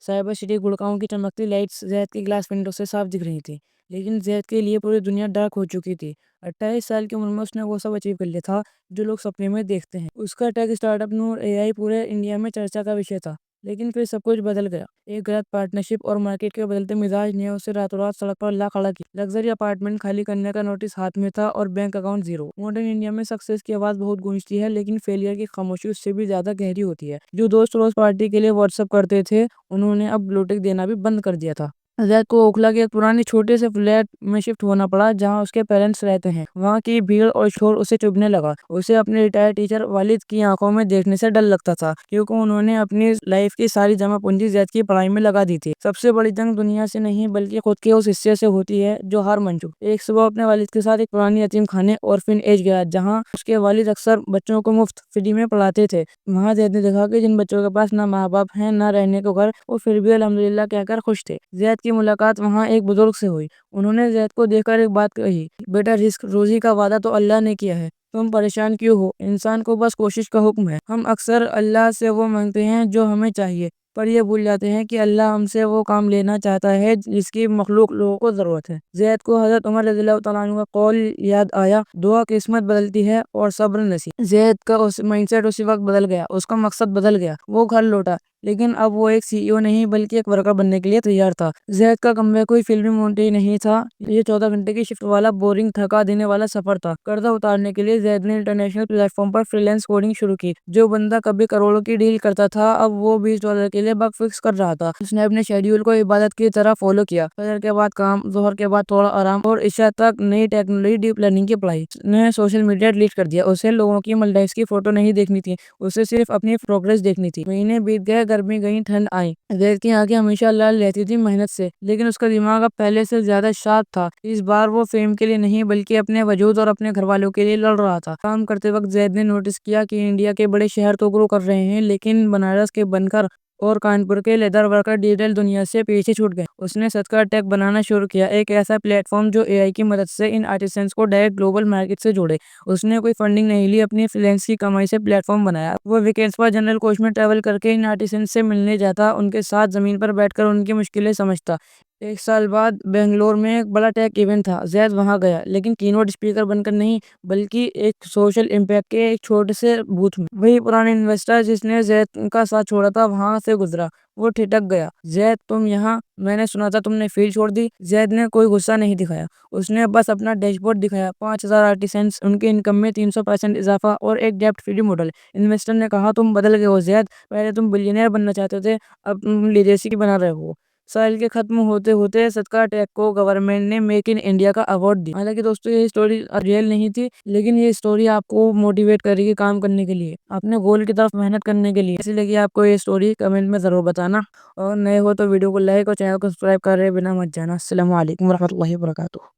Cyber city Gurgaon की चमकती lights Zaid की ग्लास विंडो से साफ दिख रही थी, लेकिन जैद के लिए पूरी दुनिया डार्क हो चुकी थी। 28 साल की उम्र में उसने वो सब अचीव कर लिया था जो लोग सपने में देखते हैं। उसका टेक स्टार्टअप नूर एआई पूरे इंडिया में चर्चा का विषय था। लेकिन फिर सब कुछ बदल गया। एक गलत पार्टनरशिप और मार्केट के बदलते मिजाज ने उसे रातों रात सड़क पर ला खड़ा किया। लग्जरी अपार्टमेंट खाली करने का नोटिस हाथ में था और bank account zero. Modern India में सक्सेस की आवाज बहुत गूंजती है, लेकिन फेलियर की खामोशी उससे भी ज्यादा गहरी होती है। जो दोस्त रोज पार्टी के लिए व्हाट्सएप करते थे, उन्होंने अब ब्लूटिक देना भी बंद कर दिया था। जैद को ओखला के एक पुराने छोटे से फ्लैट में शिफ्ट होना पड़ा, जहां उसके पेरेंट्स रहते हैं। वहां की भीड़ और शोर उसे चुभने लगा। उसे अपने रिटायर्ड टीचर वालिद की आंखों में देखने से डर लगता था, क्योंकि उन्होंने अपनी लाइफ की सारी जमा पूंजी जैद की पढ़ाई में लगा दी थी। सबसे बड़ी जंग दुनिया से नहीं, बल्कि खुद के उस हिस्से से होती है जो हार मान चुका। एक सुबह अपने वालिद के साथ एक पुरानी यतीम खाने ऑर्फिन एज गया, जहाँ उसके वालिद अक्सर बच्चों को मुफ्त फ्री में पढ़ाते थे। वहां जैद ने देखा कि जिन बच्चों के पास ना माँ बाप हैं, ना रहने को घर, वो फिर भी अल्हम्दुलिल्लाह कहकर खुश थे। जैद की मुलाकात वहाँ एक बुजुर्ग से हुई। उन्होंने जैद को देखकर एक बात कही, बेटा रिस्क रोजी का वादा तो अल्लाह ने किया है, तुम परेशान क्यों हो? इंसान को बस कोशिश का हुक्म है। हम अक्सर अल्लाह से वो मांगते हैं जो हमें चाहिए, पर ये भूल जाते हैं कि अल्लाह हमसे वो काम लेना चाहता है जिसकी मखलूक लोगों को जरूरत है। जैद को हजरत उमर रज़ियल्लाहु तआला अन्हु का कौल याद आया, दुआ किस्मत बदलती है और सब्र नसीब। जैद का उस माइंडसेट उसी वक्त बदल गया। उसका मकसद बदल गया। वो घर लौटा, लेकिन अब वो एक सीईओ नहीं, बल्कि एक वर्कर बनने के लिए तैयार था। जैद का कमबैक कोई फिल्मी मोन्टी नहीं था। ये 14 घंटे की शिफ्ट वाला बोरिंग थका देने वाला सफर था। कर्जा उतारने के लिए जैद ने इंटरनेशनल प्लेटफॉर्म पर फ्रीलांस कोडिंग शुरू की। जो बंदा कभी करोड़ों की डील करता था, अब वो $20 के लिए बग फिक्स कर रहा था। उसने अपने शेड्यूल को इबादत की तरह फॉलो किया। फजर के बाद काम, जोहर के बाद थोड़ा आराम और इशा तक नई टेक्नोलॉजी, डीप लर्निंग की पढ़ाई। उसने सोशल मीडिया डिलीट कर दिया। उसे लोगों की लाइफ की फोटो नहीं देखनी थी, उसे सिर्फ अपनी प्रोग्रेस देखनी थी। महीने बीत गए, गर्मी गई, ठंड आई। जैद की आंखें हमेशा लाल रहती थी मेहनत से, लेकिन उसका दिमाग अब पहले से ज्यादा शार्प था। इस बार वो फेम के लिए नहीं, बल्कि अपने वजूद और अपने घर वालों के लिए लड़ रहा था। काम करते वक्त जैद ने नोटिस किया कि इंडिया के बड़े शहर तो ग्रो कर रहे हैं, लेकिन बनारस के बनकर और कानपुर के लेदर वर्कर डिजिटल दुनिया से पीछे छूट गए। उसने सदका टेक बनाना शुरू किया, एक ऐसा प्लेटफॉर्म जो एआई की मदद से इन आर्टिसंस को डायरेक्ट ग्लोबल मार्केट से जोड़े। उसने कोई फंडिंग नहीं ली, अपनी फ्रीलांस की कमाई से प्लेटफॉर्म बनाया। वो वीकेंड्स पर जनरल कोच में ट्रैवल करके इन आर्टिसंस से मिलने जाता, उनके साथ जमीन पर बैठकर उनकी मुश्किलें समझता। एक साल बाद बेंगलोर में एक बड़ा टेक इवेंट था। जैद वहां गया, लेकिन कीनोट स्पीकर बनकर नहीं, बल्कि एक सोशल इम्पैक्ट के एक छोटे से बूथ में। वही पुराने इन्वेस्टर जिसने जैद का साथ छोड़ा था, वहां से गुजरा। वो ठिठक गया, जैद तुम यहाँ? मैंने सुना था तुमने फील्ड छोड़ दी। जैद ने कोई गुस्सा नहीं दिखाया। उसने बस अपना डैशबोर्ड दिखाया। 5,000 आर्टिसंस, उनके इनकम में 300% इजाफा और एक डेप्ट फ्री मॉडल। इन्वेस्टर ने कहा, तुम बदल गए हो जैद, पहले तुम बिलियनियर बनना चाहते थे, अब तुम लीजेसी बना रहे हो। साल के खत्म होते होते सदका टेक को गवर्नमेंट ने मेक इन इंडिया का अवार्ड दिया। हालांकि दोस्तों ये स्टोरी रियल नहीं थी, लेकिन ये स्टोरी आपको मोटिवेट करेगी काम करने के लिए, अपने गोल की तरफ मेहनत करने के लिए। कैसी लगी आपको ये स्टोरी कमेंट में जरूर बताना, और नए हो तो वीडियो को लाइक और चैनल को सब्सक्राइब कर रहे बिना मत जाना। अस्सलाम वालेकुम रहमतुल्लाहि व बरकातुहू।